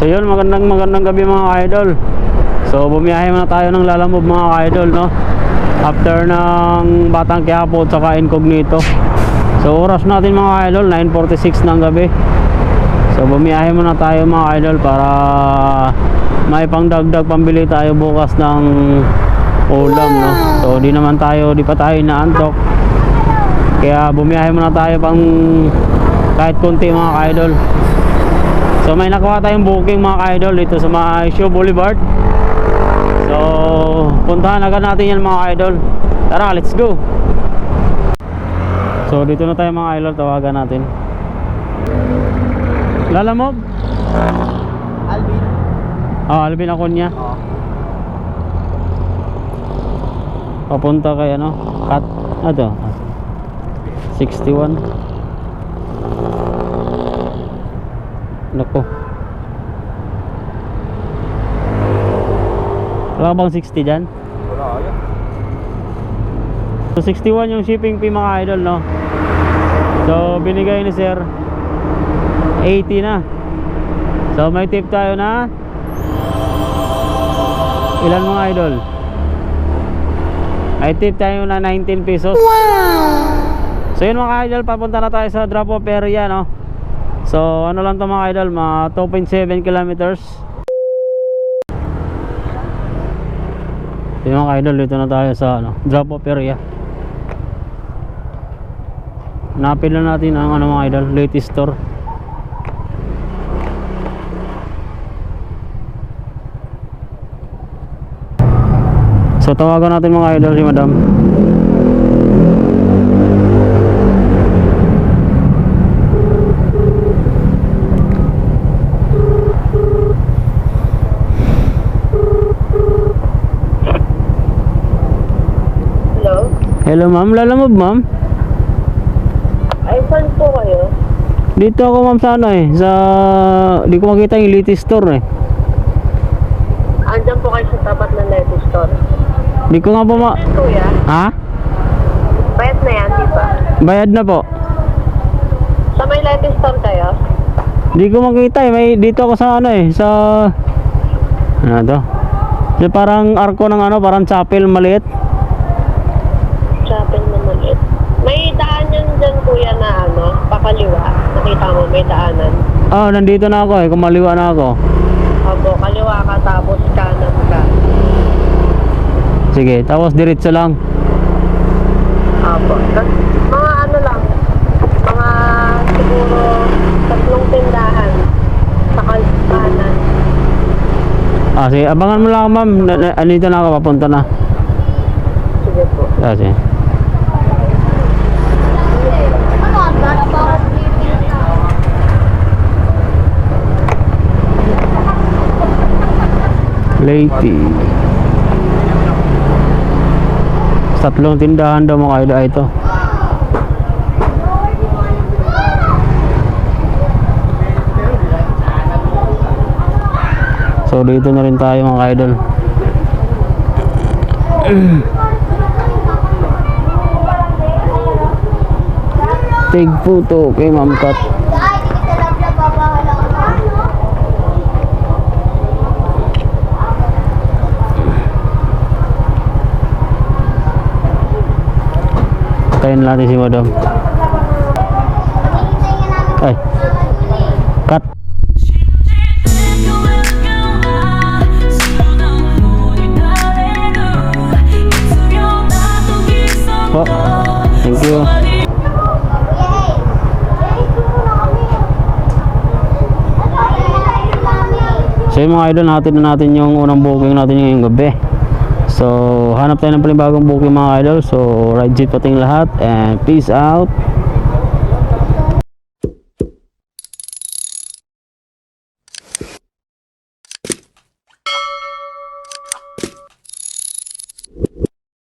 So yun, magandang gabi mga idol. So bumiyahe muna tayo ng Lalamove mga idol, no? After ng Batang Quiapo at saka Incognito. So oras natin mga idol 9:46 ng gabi. So bumiyahe muna tayo mga idol para may pangdagdag pambili tayo bukas ng ulam, no? So di pa tayo inaantok. Kaya bumiyahe muna tayo pang kahit konti mga idol. So may nakuha tayong booking mga idol dito sa Show Boulevard. So puntahan agad natin yan mga idol. Tara, let's go. So dito na tayo mga idol, tawagan natin. Lalamove? Alvin. Alvin ako niya. Papunta kay ano? Cut. Ito. 61. Nako. Wala bang 60 dyan? Wala yan. So 61 yung shipping fee mga idol, no? So binigay ni sir 80 na. So may tip tayo na ilan mga idol? May tip tayo na 19 pesos. Wow! So yun mga idol, papunta na tayo sa drop off area, no? So ano lang to mga idol, mga 2.7 kilometers. So mga idol, dito na tayo sa ano, drop off area. Hanapin lang natin ang ano mga idol, latest store. So tawagan natin mga idol si madam. Hello ma'am, Lalamove ma'am? Ay, saan po kayo? Dito ako ma'am sa ano sa di ko makita yung latest store eh. Andyan po kayo sa tapat ng lettuce store. Di ko nga po Kuya, Ha? bayad na yan, di ba? Bayad na po. Sa may lettuce store kayo? Di ko makita eh, may dito ako sa ano sa ano to? Yung parang arko ng ano, parang chapel maliit. Chapel na maliit. May daan yan dyan kuya na ano, pakaliwa. Nakita mo, may daanan. Nandito na ako eh, kumaliwa na ako. Opo, kaliwa ka tapos kanan ka. Sige, tapos diretso lang. Opo. Mga ano lang, mga siguro 3 tindahan sa kanan. Sige, abangan mo lang ma'am. Andito na ako, papunta na. Sige po. Sige. Lady. 3 tindahan daw mga idol ito. So dito na rin tayo mga idol. Take photo kay Ma'am Kat. Tayin natin si madam. Ay, cut. Oh, thank you. So yung mga idol, natin na natin yung unang booking natin ngayong gabi. So hanap tayo ng panibagong booking mga idol. So ride safe pating lahat and peace out.